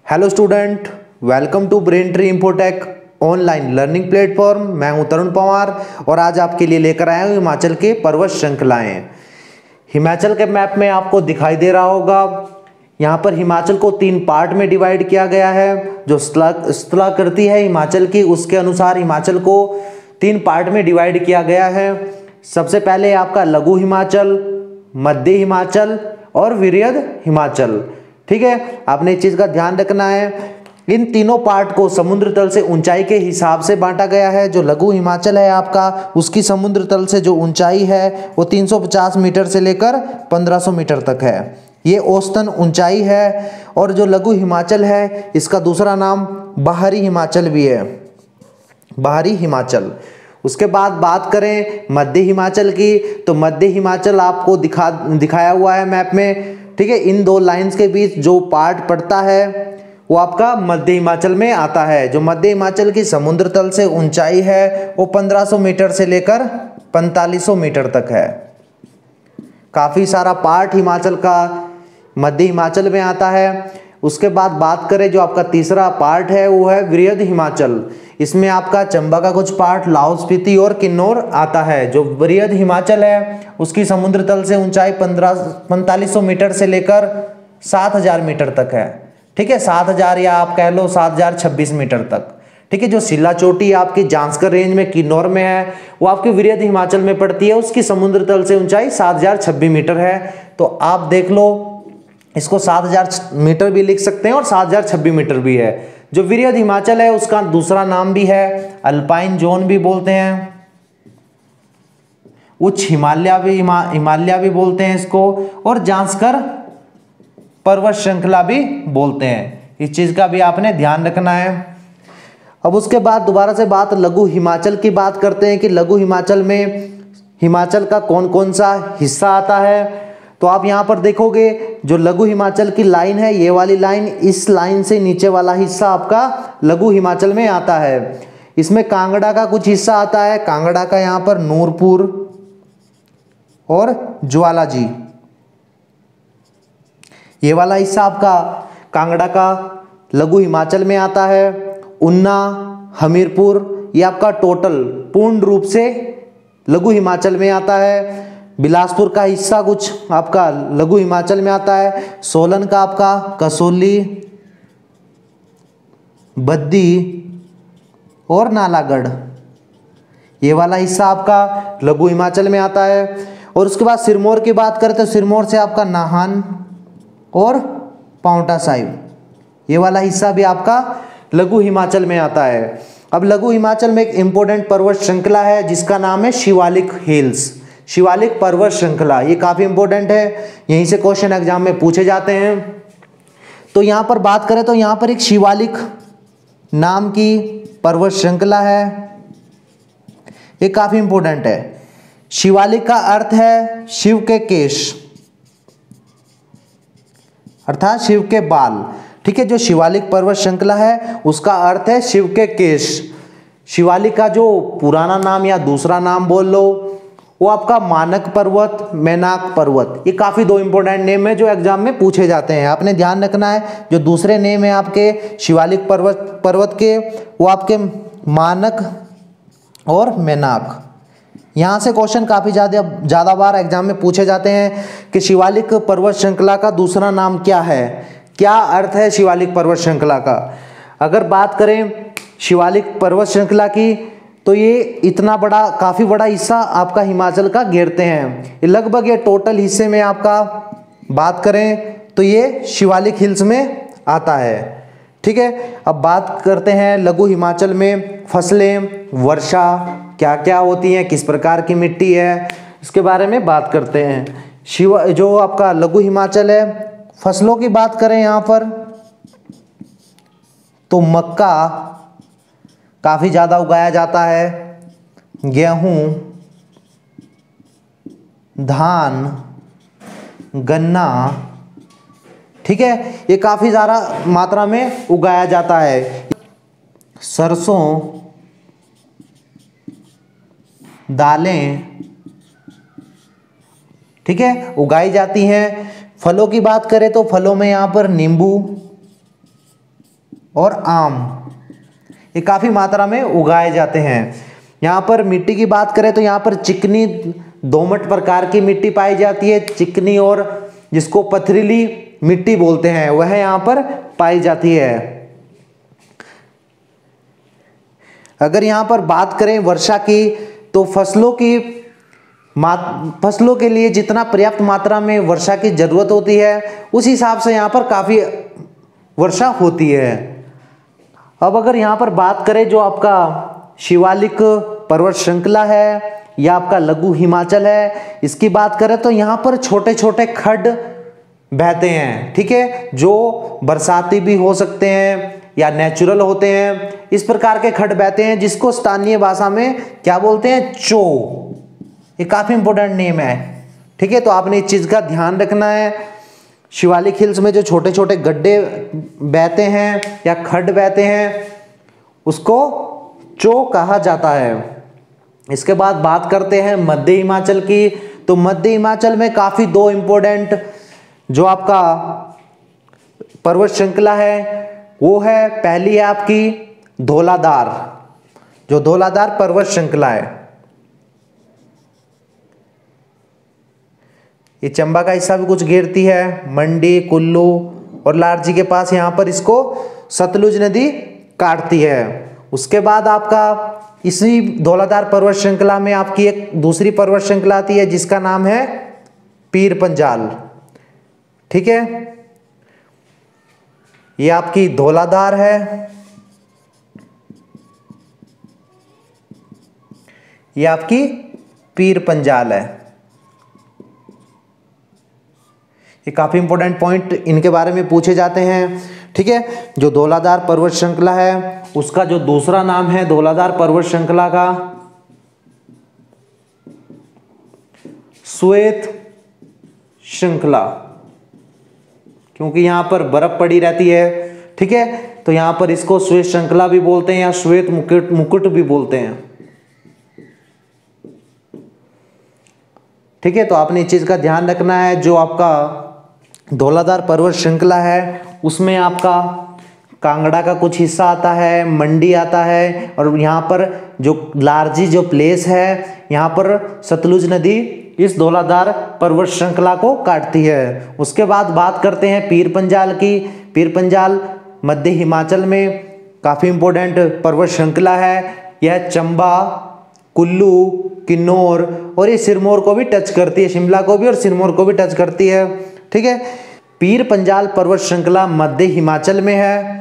Hello student, welcome to Brain Tree Infotech online learning platform. मैं हूं तरुण पवार और आज आपके लिए लेकर आया हूं हिमाचल के पर्वत श्रृंखलाएं। हिमाचल के मैप में आपको दिखाई दे रहा होगा, यहाँ पर हिमाचल को 3 पार्ट में डिवाइड किया गया है। जो स्थलाकृति है हिमाचल की, उसके अनुसार हिमाचल को 3 पार्ट में डिवाइड किया गया है। सबसे पहले आपका लघु हिमाचल, मध्य हिमाचल और वृहद हिमाचल। ठीक है, आपने इस चीज का ध्यान रखना है। इन तीनों पार्ट को समुद्र तल से ऊंचाई के हिसाब से बांटा गया है। जो लघु हिमाचल है आपका, उसकी समुद्र तल से जो ऊंचाई है वो 350 मीटर से लेकर 1500 मीटर तक है। ये औसतन ऊंचाई है। और जो लघु हिमाचल है, इसका दूसरा नाम बाहरी हिमाचल भी है, बाहरी हिमाचल। उसके बाद बात करें मध्य हिमाचल की, तो मध्य हिमाचल आपको दिखाया हुआ है मैप में। ठीक है, इन 2 लाइंस के बीच जो पार्ट पड़ता है वो आपका मध्य हिमाचल में आता है। जो मध्य हिमाचल की समुद्र तल से ऊंचाई है वो 1500 मीटर से लेकर 4500 मीटर तक है। काफी सारा पार्ट हिमाचल का मध्य हिमाचल में आता है। उसके बाद बात करें जो आपका तीसरा पार्ट है वो है वृहद हिमाचल। इसमें आपका चंबा का कुछ पार्ट, लाहौल स्पीति और किन्नौर आता है। जो वृहद हिमाचल है उसकी समुद्र तल से ऊंचाई 4500 मीटर से लेकर 7000 मीटर तक है। ठीक है, 7000 या आप कह लो 7026 मीटर तक। ठीक है, जो शिला चोटी आपकी जांस्कर रेंज में किन्नौर में है वो आपकी वृहद हिमाचल में पड़ती है। उसकी समुद्र तल से ऊंचाई 7026 मीटर है। तो आप देख लो, इसको 7000 मीटर भी लिख सकते हैं और 7026 मीटर भी है। जो वृहद हिमाचल है उसका दूसरा नाम भी है अल्पाइन जोन भी बोलते हैं, उच्च हिमालय भी बोलते हैं इसको, और जांस्कर पर्वत श्रृंखला भी बोलते हैं। इस चीज का भी आपने ध्यान रखना है। अब उसके बाद दोबारा से बात लघु हिमाचल की बात करते हैं कि लघु हिमाचल में हिमाचल का कौन कौन सा हिस्सा आता है। तो आप यहाँ पर देखोगे जो लघु हिमाचल की लाइन है, ये वाली लाइन, इस लाइन से नीचे वाला हिस्सा आपका लघु हिमाचल में आता है। इसमें कांगड़ा का कुछ हिस्सा आता है। कांगड़ा का यहाँ पर नूरपुर और ज्वालाजी, ये वाला हिस्सा आपका कांगड़ा का लघु हिमाचल में आता है। ऊना, हमीरपुर, ये आपका टोटल पूर्ण रूप से लघु हिमाचल में आता है। बिलासपुर का हिस्सा कुछ आपका लघु हिमाचल में आता है। सोलन का आपका कसौली, बद्दी और नालागढ़, ये वाला हिस्सा आपका लघु हिमाचल में आता है। और उसके बाद सिरमौर की बात करें तो सिरमौर से आपका नाहन और पांवटा साहिब, ये वाला हिस्सा भी आपका लघु हिमाचल में आता है। अब लघु हिमाचल में एक इंपॉर्टेंट पर्वत श्रृंखला है जिसका नाम है शिवालिक हिल्स, शिवालिक पर्वत श्रृंखला। ये काफी इंपॉर्टेंट है, यहीं से क्वेश्चन एग्जाम में पूछे जाते हैं। तो यहां पर बात करें तो यहां पर एक शिवालिक नाम की पर्वत श्रृंखला है, ये काफी इंपॉर्टेंट है। शिवालिक का अर्थ है शिव के केश, अर्थात शिव के बाल। ठीक है, जो शिवालिक पर्वत श्रृंखला है उसका अर्थ है शिव के केश। शिवालिक का जो पुराना नाम या दूसरा नाम बोल लो वो आपका मानक पर्वत, मैनाक पर्वत। ये काफी 2 इंपॉर्टेंट नेम है जो एग्जाम में पूछे जाते हैं, आपने ध्यान रखना है। जो दूसरे नेम है आपके शिवालिक पर्वत के, वो आपके मानक और मैनाक। यहाँ से क्वेश्चन काफी ज्यादा बार एग्जाम में पूछे जाते हैं कि शिवालिक पर्वत श्रृंखला का दूसरा नाम क्या है, क्या अर्थ है शिवालिक पर्वत श्रृंखला का। अगर बात करें शिवालिक पर्वत श्रृंखला की तो ये इतना बड़ा, काफी बड़ा हिस्सा आपका हिमाचल का घेरते हैं। लगभग ये टोटल हिस्से में आपका बात करें तो ये शिवालिक हिल्स में आता है। ठीक है, अब बात करते हैं लघु हिमाचल में फसलें, वर्षा क्या क्या होती हैं, किस प्रकार की मिट्टी है, इसके बारे में बात करते हैं। जो आपका लघु हिमाचल है, फसलों की बात करें यहाँ पर तो मक्का काफी ज्यादा उगाया जाता है, गेहूं, धान, गन्ना। ठीक है, ये काफी ज्यादा मात्रा में उगाया जाता है। सरसों, दालें, ठीक है, उगाई जाती हैं। फलों की बात करें तो फलों में यहाँ पर नींबू, और आम, ये काफ़ी मात्रा में उगाए जाते हैं। यहाँ पर मिट्टी की बात करें तो यहाँ पर चिकनी दोमट प्रकार की मिट्टी पाई जाती है, चिकनी और जिसको पथरीली मिट्टी बोलते हैं वह यहाँ पर पाई जाती है। अगर यहाँ पर बात करें वर्षा की तो फसलों के लिए जितना पर्याप्त मात्रा में वर्षा की जरूरत होती है उस हिसाब से यहाँ पर काफ़ी वर्षा होती है। अब अगर यहाँ पर बात करें जो आपका शिवालिक पर्वत श्रृंखला है या आपका लघु हिमाचल है, इसकी बात करें तो यहाँ पर छोटे छोटे खड्ड बहते हैं, ठीक है, जो बरसाती भी हो सकते हैं या नेचुरल होते हैं। इस प्रकार के खड्ड बहते हैं जिसको स्थानीय भाषा में क्या बोलते हैं, चो। ये काफ़ी इंपॉर्टेंट नेम है, ठीक है, तो आपने इस चीज़ का ध्यान रखना है। शिवालिक हिल्स में जो छोटे छोटे गड्ढे बहते हैं या खड्ड बहते हैं उसको चो कहा जाता है। इसके बाद बात करते हैं मध्य हिमाचल की। तो मध्य हिमाचल में काफ़ी दो इम्पोर्टेंट जो आपका पर्वत श्रृंखला है वो है, पहली है आपकी धौलाधार, जो धौलाधार पर्वत श्रृंखला है। ये चंबा का हिस्सा भी कुछ घेरती है, मंडी, कुल्लू और लारजी के पास यहाँ पर इसको सतलुज नदी काटती है। उसके बाद आपका इसी धौलाधार पर्वत श्रृंखला में आपकी एक दूसरी पर्वत श्रृंखला आती है जिसका नाम है पीर पंजाल, ठीक है। ये आपकी धौलाधार है, ये आपकी पीर पंजाल है। ये काफी इंपॉर्टेंट पॉइंट इनके बारे में पूछे जाते हैं, ठीक है। जो धौलाधार पर्वत श्रृंखला है उसका जो दूसरा नाम है धौलाधार पर्वत श्रृंखला का श्वेत श्रृंखला, क्योंकि यहां पर बर्फ पड़ी रहती है, ठीक है, तो यहां पर इसको श्वेत श्रृंखला भी बोलते हैं या श्वेत मुकुट भी बोलते हैं, ठीक है। तो आपने इस चीज का ध्यान रखना है। जो आपका धौलाधार पर्वत श्रृंखला है उसमें आपका कांगड़ा का कुछ हिस्सा आता है, मंडी आता है, और यहाँ पर जो लारजी जो प्लेस है यहाँ पर सतलुज नदी इस धौलाधार पर्वत श्रृंखला को काटती है। उसके बाद बात करते हैं पीर पंजाल की। पीर पंजाल मध्य हिमाचल में काफ़ी इम्पोर्टेंट पर्वत श्रृंखला है। यह चंबा, कुल्लू, किन्नौर और ये सिरमौर को भी टच करती है, शिमला को भी और सिरमौर को भी टच करती है, ठीक है। पीर पंजाल पर्वत श्रृंखला मध्य हिमाचल में है।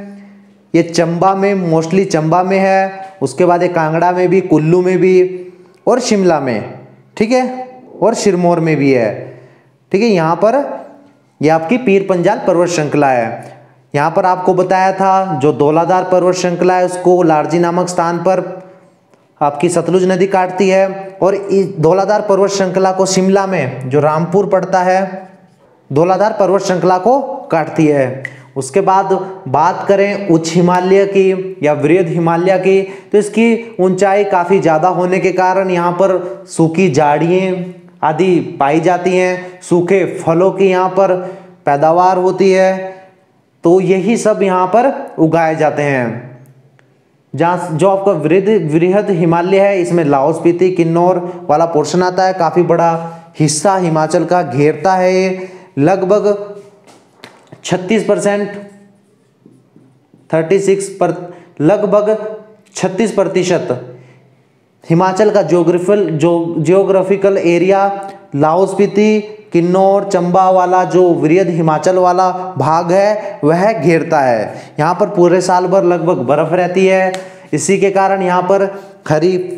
ये चंबा में, मोस्टली चंबा में है। उसके बाद ये कांगड़ा में भी, कुल्लू में भी और शिमला में, ठीक है, और सिरमौर में भी है, ठीक है। यहाँ पर ये आपकी पीर पंजाल पर्वत श्रृंखला है। यहाँ पर आपको बताया था जो धौलाधार पर्वत श्रृंखला है उसको लारजी नामक स्थान पर आपकी सतलुज नदी काटती है, और इस धौलाधार पर्वत श्रृंखला को शिमला में जो रामपुर पड़ता है धौलाधार पर्वत श्रृंखला को काटती है। उसके बाद बात करें उच्च हिमालय की या वृहद हिमालय की, तो इसकी ऊंचाई काफ़ी ज़्यादा होने के कारण यहाँ पर सूखी झाड़ियाँ आदि पाई जाती हैं, सूखे फलों की यहाँ पर पैदावार होती है, तो यही सब यहाँ पर उगाए जाते हैं। जहाँ जो आपका वृहद हिमालय है इसमें लाहौल स्पीति, किन्नौर वाला पोर्शन आता है, काफ़ी बड़ा हिस्सा हिमाचल का घेरता है। ये लगभग 36% लगभग 36% हिमाचल का जियोग्राफिकल एरिया लाहौल स्पीति, किन्नौर, चंबा वाला जो वृहद हिमाचल वाला भाग है वह घेरता है। यहाँ पर पूरे साल भर लगभग बर्फ रहती है, इसी के कारण यहाँ पर खरीफ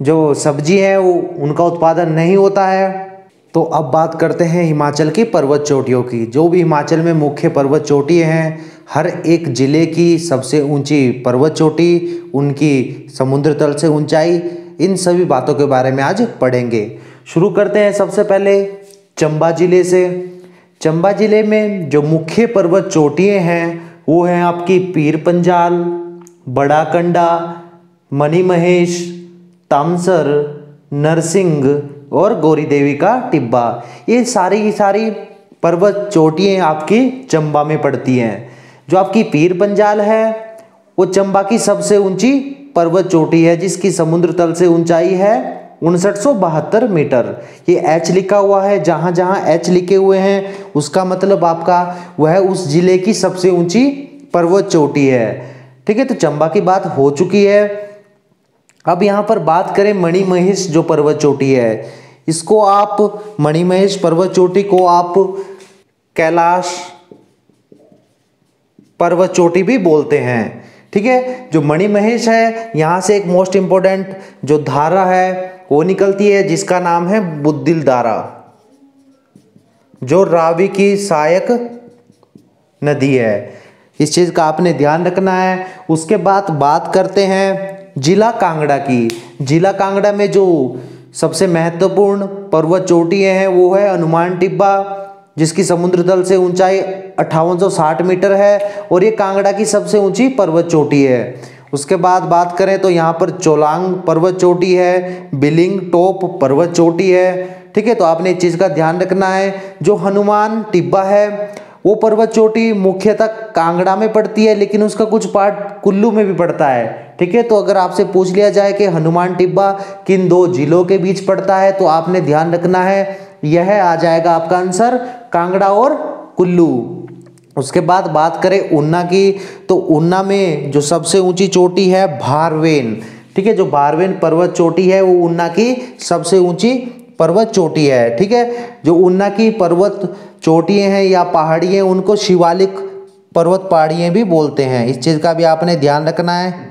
जो सब्जी है वो उनका उत्पादन नहीं होता है। तो अब बात करते हैं हिमाचल की पर्वत चोटियों की। जो भी हिमाचल में मुख्य पर्वत चोटियाँ हैं, हर एक ज़िले की सबसे ऊंची पर्वत चोटी, उनकी समुद्र तल से ऊंचाई, इन सभी बातों के बारे में आज पढ़ेंगे। शुरू करते हैं सबसे पहले चंबा ज़िले से। चंबा ज़िले में जो मुख्य पर्वत चोटियाँ हैं वो हैं आपकी पीर पंजाल, बड़ा कंडा, मणि महेश, तामसर, नरसिंह और गौरी देवी का टिब्बा। ये सारी की सारी पर्वत चोटियाँ आपकी चंबा में पड़ती हैं। जो आपकी पीर पंजाल है वो चंबा की सबसे ऊंची पर्वत चोटी है जिसकी समुद्र तल से ऊंचाई है 5972 मीटर। ये एच लिखा हुआ है, जहां जहां एच लिखे हुए हैं उसका मतलब आपका वह उस जिले की सबसे ऊंची पर्वत चोटी है। ठीक है, तो चंबा की बात हो चुकी है। अब यहां पर बात करें मणिमहेश जो पर्वत चोटी है, इसको आप मणिमहेश पर्वत चोटी को आप कैलाश पर्वत चोटी भी बोलते हैं। ठीक है, जो मणिमहेश है यहां से एक मोस्ट इंपोर्टेंट जो धारा है वो निकलती है जिसका नाम है बुद्दिल धारा, जो रावी की सहायक नदी है। इस चीज का आपने ध्यान रखना है। उसके बाद बात करते हैं जिला कांगड़ा की। जिला कांगड़ा में जो सबसे महत्वपूर्ण पर्वत चोटियां हैं वो है हनुमान टिब्बा, जिसकी समुद्र तल से ऊंचाई 5860 मीटर है और ये कांगड़ा की सबसे ऊंची पर्वत चोटी है। उसके बाद बात करें तो यहाँ पर चोलांग पर्वत चोटी है, बिलिंग टॉप पर्वत चोटी है। ठीक है, तो आपने इस चीज़ का ध्यान रखना है। जो हनुमान टिब्बा है वो पर्वत चोटी मुख्यतः कांगड़ा में पड़ती है, लेकिन उसका कुछ पार्ट कुल्लू में भी पड़ता है। ठीक है, तो अगर आपसे पूछ लिया जाए कि हनुमान टिब्बा किन दो जिलों के बीच पड़ता है तो आपने ध्यान रखना है यह आ जाएगा आपका आंसर कांगड़ा और कुल्लू। उसके बाद बात करें ऊना की, तो ऊना में जो सबसे ऊंची चोटी है भारवेन। ठीक है, जो भारवेन पर्वत चोटी है वो ऊना की सबसे ऊंची पर्वत चोटी है। ठीक है, जो ऊना की पर्वत चोटियां हैं या पहाड़ी हैं उनको शिवालिक पर्वत पहाड़ियां भी बोलते हैं। इस चीज का भी आपने ध्यान रखना है।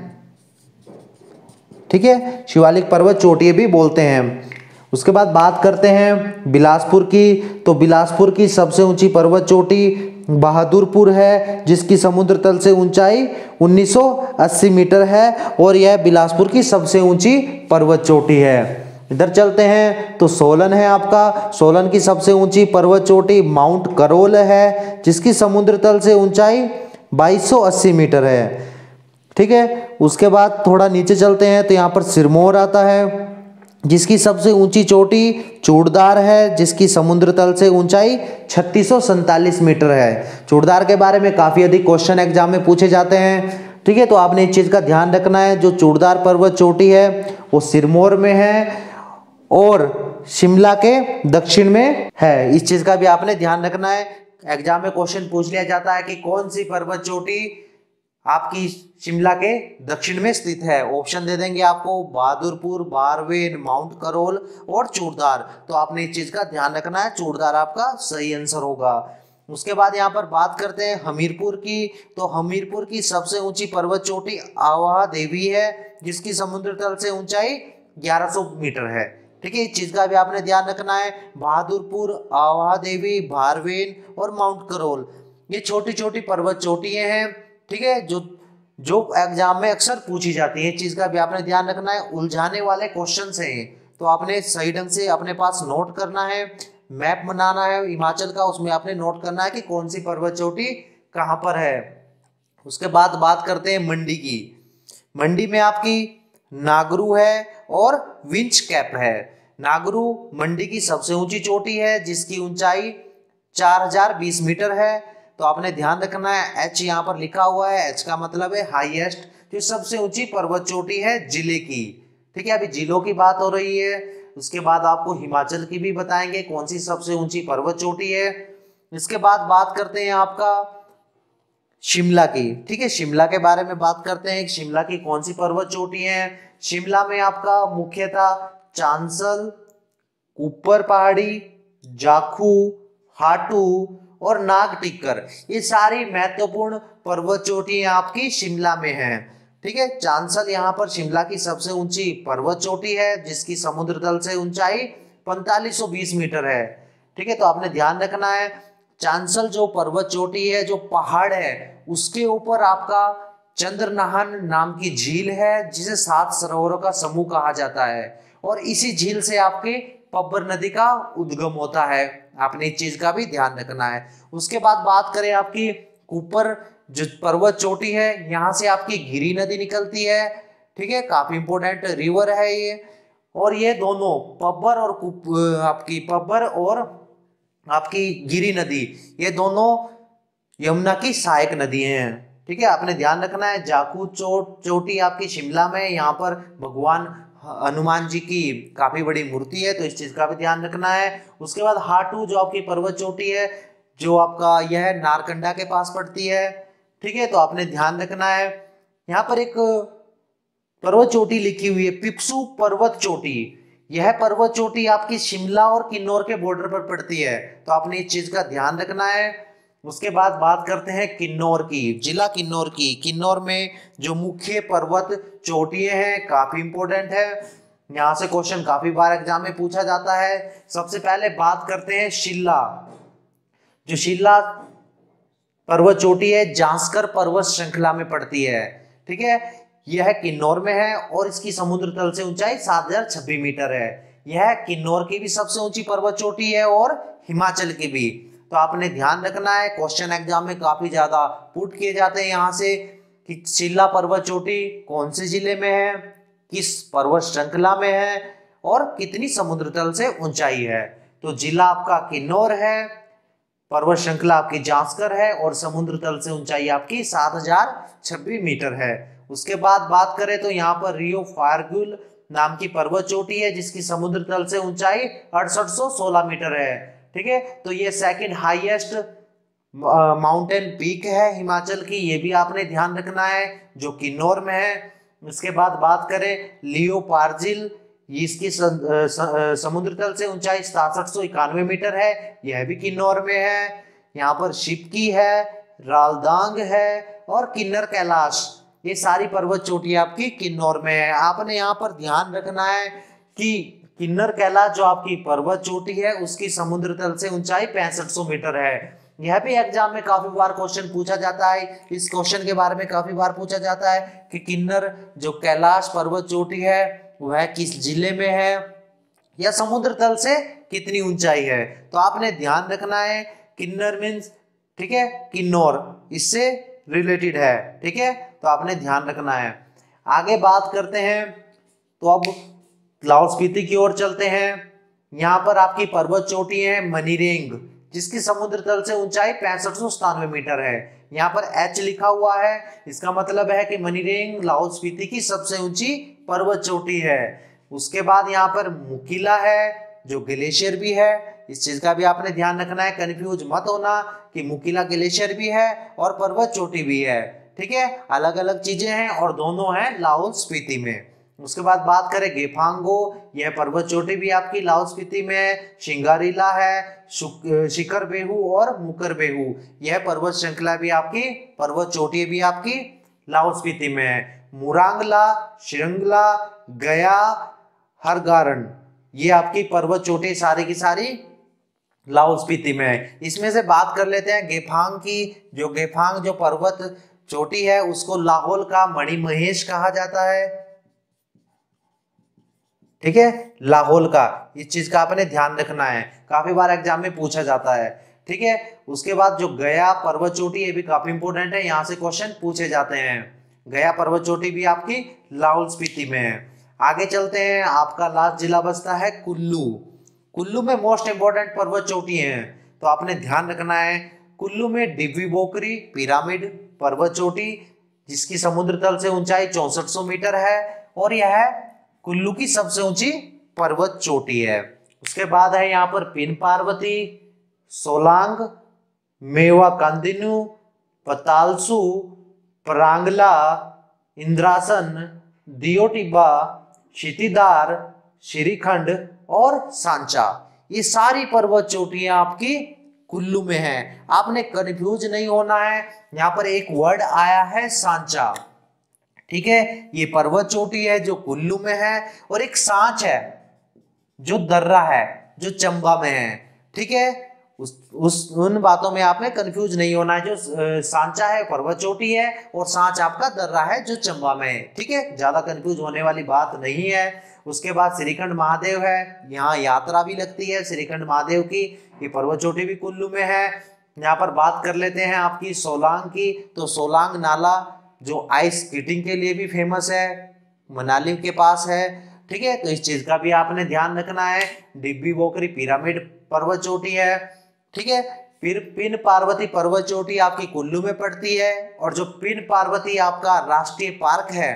ठीक है, शिवालिक पर्वत चोटियां भी बोलते हैं। उसके बाद बात करते हैं बिलासपुर की, तो बिलासपुर की सबसे ऊंची पर्वत चोटी बहादुरपुर है जिसकी समुद्र तल से ऊंचाई 1980 मीटर है और यह बिलासपुर की सबसे ऊंची पर्वत चोटी है। इधर चलते हैं तो सोलन है आपका। सोलन की सबसे ऊंची पर्वत चोटी माउंट करोल है जिसकी समुद्र तल से ऊंचाई 2280 मीटर है। ठीक है, उसके बाद थोड़ा नीचे चलते हैं तो यहाँ पर सिरमौर आता है जिसकी सबसे ऊंची चोटी चूड़दार है जिसकी समुद्र तल से ऊंचाई 3647 मीटर है। चूड़दार के बारे में काफी अधिक क्वेश्चन एग्जाम में पूछे जाते हैं। ठीक है, तो आपने इस चीज का ध्यान रखना है। जो चूड़दार पर्वत चोटी है वो सिरमौर में है और शिमला के दक्षिण में है। इस चीज का भी आपने ध्यान रखना है। एग्जाम में क्वेश्चन पूछ लिया जाता है कि कौन सी पर्वत चोटी आपकी शिमला के दक्षिण में स्थित है। ऑप्शन दे देंगे आपको बहादुरपुर, बारवेन, माउंट करोल और चूड़दार। तो आपने इस चीज का ध्यान रखना है, चूड़दार आपका सही आंसर होगा। उसके बाद यहाँ पर बात करते हैं हमीरपुर की, तो हमीरपुर की सबसे ऊंची पर्वत चोटी आवाह देवी है जिसकी समुद्र तल से ऊंचाई 1100 मीटर है। ठीक है, इस चीज का भी आपने ध्यान रखना है। बहादुरपुर, आवाह देवी, बारवेन और माउंट करोल ये छोटी छोटी पर्वत चोटियां हैं। ठीक है, जो एग्जाम में अक्सर पूछी जाती है। इस चीज का भी आपने ध्यान रखना है। उलझाने वाले क्वेश्चंस हैं तो आपने सही ढंग से अपने पास नोट करना है। मैप बनाना है हिमाचल का, उसमें आपने नोट करना है कि कौन सी पर्वत चोटी कहां पर है। उसके बाद बात करते हैं मंडी की। मंडी में आपकी नागरू है और विंच कैप है। नागरू मंडी की सबसे ऊंची चोटी है जिसकी ऊंचाई 4020 मीटर है। तो आपने ध्यान रखना है, एच यहाँ पर लिखा हुआ है, एच का मतलब है हाईएस्ट, जो सबसे ऊंची पर्वत चोटी है जिले की। ठीक है, अभी जिलों की बात हो रही है। उसके बाद आपको हिमाचल की भी बताएंगे कौन सी सबसे ऊंची पर्वत चोटी है। इसके बाद बात करते हैं आपका शिमला की। ठीक है, शिमला के बारे में बात करते हैं, शिमला की कौन सी पर्वत चोटी है। शिमला में आपका मुख्यतः चांसल, ऊपर पहाड़ी, जाखू, हाटू और नाग टिक्कर ये सारी महत्वपूर्ण पर्वत चोटियां आपकी शिमला में हैं। ठीक है, चांसल यहाँ पर शिमला की सबसे ऊंची पर्वत चोटी है जिसकी समुद्र तल से ऊंचाई 4520 मीटर है। ठीक है, तो आपने ध्यान रखना है चांसल जो पर्वत चोटी है, जो पहाड़ है, उसके ऊपर आपका चंद्रनाहन नाम की झील है जिसे 7 सरोवरों का समूह कहा जाता है और इसी झील से आपके पब्बर नदी का उद्गम होता है। आपने इस चीज का भी ध्यान रखना है। उसके बाद बात करें आपकी ऊपर जो पर्वत चोटी है, यहाँ से आपकी गिरी नदी निकलती है। ठीक है, काफी इंपोर्टेंट रिवर है ये। और ये दोनों पब्बर और आपकी पब्बर और आपकी गिरी नदी ये दोनों यमुना की सहायक नदियां हैं। ठीक है, आपने ध्यान रखना है। जाकू चोटी आपकी शिमला में, यहाँ पर भगवान हनुमान जी की काफी बड़ी मूर्ति है, तो इस चीज का भी ध्यान रखना है। उसके बाद हाटू जो आपकी पर्वत चोटी है, जो आपका यह नारकंडा के पास पड़ती है। ठीक है, तो आपने ध्यान रखना है। यहाँ पर एक पर्वत चोटी लिखी हुई है, पिप्सू पर्वत चोटी। यह पर्वत चोटी आपकी शिमला और किन्नौर के बॉर्डर पर पड़ती है, तो आपने इस चीज का ध्यान रखना है। उसके बाद बात करते हैं किन्नौर की, जिला किन्नौर की। किन्नौर में जो मुख्य पर्वत चोटियां हैं काफी इंपॉर्टेंट है, यहाँ से क्वेश्चन काफी बार एग्जाम में पूछा जाता है। सबसे पहले बात करते हैं शिल्ला। जो शिल्ला पर्वत चोटी है जांस्कर पर्वत श्रृंखला में पड़ती है। ठीक है, यह किन्नौर में है और इसकी समुद्र तल से ऊंचाई 7026 मीटर है। यह किन्नौर की भी सबसे ऊंची पर्वत चोटी है और हिमाचल की भी। तो आपने ध्यान रखना है, क्वेश्चन एग्जाम में काफी ज्यादा पुट किए जाते हैं यहाँ से कि शिल्ला पर्वत चोटी कौन से जिले में है, किस पर्वत श्रृंखला में है और कितनी समुद्र तल से ऊंचाई है। तो जिला आपका किन्नौर है, पर्वत श्रृंखला आपकी जांस्कर है और समुद्र तल से ऊंचाई आपकी 7026 मीटर है। उसके बाद बात करें तो यहाँ पर रियो फार्गुल नाम की पर्वत चोटी है जिसकी समुद्र तल से ऊंचाई 6816 मीटर है। ठीक है, तो ये सेकंड हाईएस्ट माउंटेन पीक है हिमाचल की, ये भी आपने ध्यान रखना है, जो किन्नौर में है। उसके बाद बात करें लियो पार्जिल, इसकी समुद्र तल से ऊंचाई 6791 मीटर है, यह भी किन्नौर में है। यहाँ पर शिपकी है, रालदांग है और किन्नर कैलाश, ये सारी पर्वत चोटियां आपकी किन्नौर में है। आपने यहाँ पर ध्यान रखना है कि किन्नर कैलाश जो आपकी पर्वत चोटी है उसकी समुद्र तल से ऊंचाई 6500 मीटर है। यह भी एग्जाम में काफी बार क्वेश्चन पूछा जाता है, इस क्वेश्चन के बारे में काफी बार पूछा जाता है कि किन्नर जो कैलाश पर्वत चोटी है वह किस जिले में है या समुद्र तल से कितनी ऊंचाई है। तो आपने ध्यान रखना है, किन्नर मीन्स, ठीक है, किन्नौर इससे रिलेटेड है। ठीक है, तो आपने ध्यान रखना है। आगे बात करते हैं, तो अब लाहौल स्पीति की ओर चलते हैं। यहाँ पर आपकी पर्वत चोटी है मनीरेंग, जिसकी समुद्र तल से ऊंचाई 6597 मीटर है। यहाँ पर H लिखा हुआ है, इसका मतलब है कि मनीरेंग लाहौल स्पीति की सबसे ऊंची पर्वत चोटी है। उसके बाद यहाँ पर मुकीला है जो ग्लेशियर भी है, इस चीज का भी आपने ध्यान रखना है, कंफ्यूज मत होना कि मुकीला ग्लेशियर भी है और पर्वत चोटी भी है। ठीक है, अलग अलग चीजें हैं और दोनों हैं लाहौल स्पीति में। उसके बाद बात करें गेफांगो, यह पर्वत चोटी भी आपकी लाहौल स्पीति में है। शिंगारीला है, शिखर बेहू और मुकर बेहू, यह पर्वत श्रृंखला भी आपकी, पर्वत चोटी भी आपकी लाहौल स्पीति में है। मुरांगला, श्रृंगला, गया, हरगारन, ये आपकी पर्वत चोटी सारी की सारी लाहौल स्पीति में है। इसमें से बात कर लेते हैं गेफांग की। जो गेफांग जो पर्वत चोटी है उसको लाहौल का मणिमहेश कहा जाता है। ठीक है, लाहौल का, इस चीज का आपने ध्यान रखना है, काफी बार एग्जाम में पूछा जाता है। ठीक है, उसके बाद जो गया पर्वत चोटी, ये भी काफी इंपॉर्टेंट है, यहाँ से क्वेश्चन पूछे जाते हैं। गया पर्वत चोटी भी आपकी लाहौल स्पीति में है। आगे चलते हैं, आपका लास्ट जिला बचता है कुल्लू। कुल्लू में मोस्ट इंपॉर्टेंट पर्वत चोटी है, तो आपने ध्यान रखना है। कुल्लू में डिब्बी बोकरी पिरामिड पर्वत चोटी, जिसकी समुद्र तल से ऊंचाई 6400 मीटर है और यह कुल्लू की सबसे ऊंची पर्वत चोटी है। उसके बाद है यहाँ पर पिन पार्वती, सोलांग, मेवा कांदिन्यू, पतालसू, परांगला, इंद्रासन, दियोटिबा, क्षितिदार, श्रीखंड और सांचा, ये सारी पर्वत चोटियां आपकी कुल्लू में हैं। आपने कंफ्यूज नहीं होना है, यहाँ पर एक वर्ड आया है सांचा। ठीक है, ये पर्वत चोटी है जो कुल्लू में है और एक सांच है जो दर्रा है जो चंबा में है। ठीक है, उन बातों में आपने कंफ्यूज नहीं होना है, जो सांचा है पर्वत चोटी है और सांच आपका दर्रा है जो चंबा में है। ठीक है, ज्यादा कंफ्यूज होने वाली बात नहीं है। उसके बाद श्रीखंड महादेव है, यहाँ यात्रा भी लगती है श्रीखंड महादेव की, ये पर्वत चोटी भी कुल्लू में है। यहाँ पर बात कर लेते हैं आपकी सोलांग की, तो सोलांग नाला जो आइस स्केटिंग के लिए भी फेमस है, मनाली के पास है। ठीक है, तो इस चीज का भी आपने ध्यान रखना है। डिब्बी बोकरी पिरामिड पर्वत चोटी है। ठीक है, फिर पिन पार्वती पर्वत चोटी आपकी कुल्लू में पड़ती है, और जो पिन पार्वती आपका राष्ट्रीय पार्क है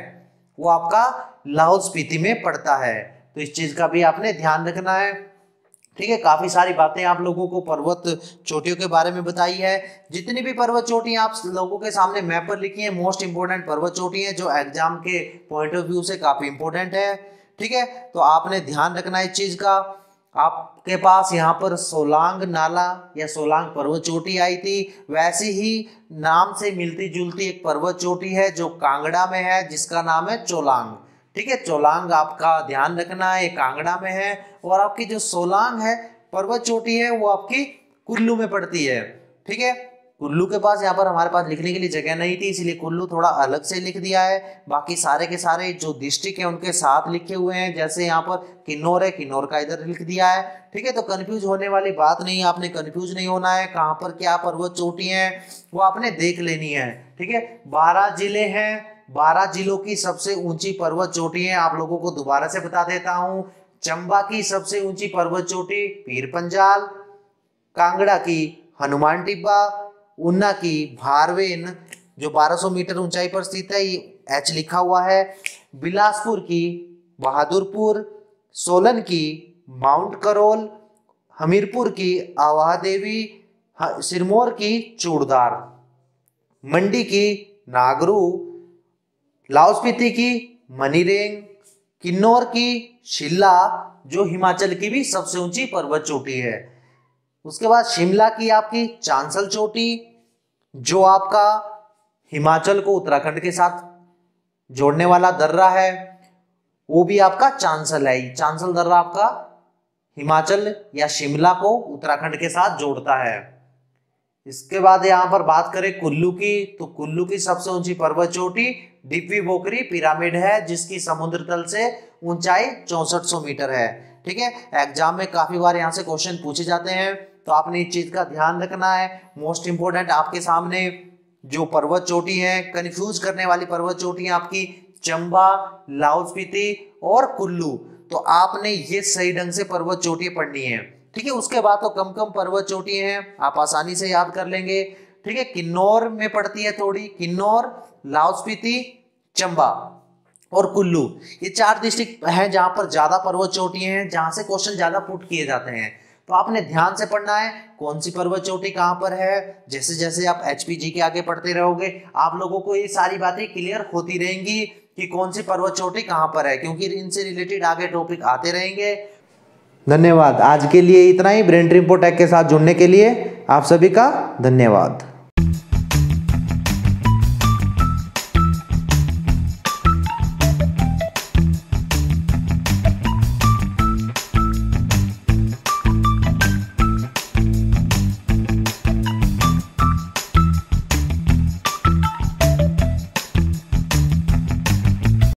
वो आपका लाहौल स्पीति में पड़ता है। तो इस चीज का भी आपने ध्यान रखना है। ठीक है, काफी सारी बातें आप लोगों को पर्वत चोटियों के बारे में बताई है। जितनी भी पर्वत चोटियां आप लोगों के सामने मैप पर लिखी है, मोस्ट इंपोर्टेंट पर्वत चोटियां जो एग्जाम के पॉइंट ऑफ व्यू से काफी इंपोर्टेंट है। ठीक है, तो आपने ध्यान रखना है इस चीज का। आपके पास यहाँ पर सोलांग नाला या सोलांग पर्वत चोटी आई थी, वैसी ही नाम से मिलती जुलती एक पर्वत चोटी है जो कांगड़ा में है, जिसका नाम है चोलांग। ठीक है, चोलांग आपका ध्यान रखना है, कांगड़ा में है। और आपकी जो सोलांग है पर्वत चोटी है वो आपकी कुल्लू में पड़ती है। ठीक है, कुल्लू के पास यहाँ पर हमारे पास लिखने के लिए जगह नहीं थी, इसलिए कुल्लू थोड़ा अलग से लिख दिया है। बाकी सारे के सारे जो डिस्ट्रिक्ट है उनके साथ लिखे हुए हैं, जैसे यहाँ पर किन्नौर है, किन्नौर का इधर लिख दिया है। ठीक है, तो कंफ्यूज होने वाली बात नहीं है, आपने कंफ्यूज नहीं होना है। कहाँ पर क्या पर्वत चोटी है वो आपने देख लेनी है। ठीक है, 12 जिले हैं, 12 जिलों की सबसे ऊंची पर्वत चोटी है। आप लोगों को दोबारा से बता देता हूं, चंबा की सबसे ऊंची पर्वत चोटी पीर पंजाल, कांगड़ा की हनुमान टिब्बा, ऊना की भारवेन जो 1200 मीटर ऊंचाई पर स्थित है, ये एच लिखा हुआ है, बिलासपुर की बहादुरपुर, सोलन की माउंट करोल, हमीरपुर की आवाह देवी, सिरमौर की चूड़दार, मंडी की नागरू, लाहौल स्पीति की मनीरेंग, किन्नौर की शिल्ला जो हिमाचल की भी सबसे ऊंची पर्वत चोटी है। उसके बाद शिमला की आपकी चांसल चोटी जो आपका हिमाचल को उत्तराखंड के साथ जोड़ने वाला दर्रा है, वो भी आपका चांसल है। चांसल दर्रा आपका हिमाचल या शिमला को उत्तराखंड के साथ जोड़ता है। इसके बाद यहाँ पर बात करें कुल्लू की, तो कुल्लू की सबसे ऊंची पर्वत चोटी डिप्वी बोकरी पिरामिड है, जिसकी समुद्र तल से ऊंचाई 6400 मीटर है। ठीक है, एग्जाम में काफी बार यहाँ से क्वेश्चन पूछे जाते हैं, तो आपने इस चीज का ध्यान रखना है। मोस्ट इंपोर्टेंट आपके सामने जो पर्वत चोटी है, कंफ्यूज करने वाली पर्वत चोटी है आपकी चंबा, लाहौल स्पीति और कुल्लू। तो आपने ये सही ढंग से पर्वत चोटी पढ़नी है। ठीक है, उसके बाद तो कम कम पर्वत चोटी हैं, आप आसानी से याद कर लेंगे। ठीक है, किन्नौर में पड़ती है थोड़ी, किन्नौर, लाहौल स्पीति, चंबा और कुल्लू, ये 4 डिस्ट्रिक्ट हैं जहां पर ज्यादा पर्वत चोटी हैं, जहां से क्वेश्चन ज्यादा पुट किए जाते हैं। तो आपने ध्यान से पढ़ना है कौन सी पर्वत चोटी कहां पर है। जैसे जैसे आप HPG के आगे पढ़ते रहोगे, आप लोगों को ये सारी बातें क्लियर होती रहेंगी कि कौन सी पर्वत चोटी कहां पर है, क्योंकि इनसे रिलेटेड आगे टॉपिक आते रहेंगे। धन्यवाद। आज के लिए इतना ही। ब्रेन ड्रीम इन्फोटेक के साथ जुड़ने के लिए आप सभी का धन्यवाद।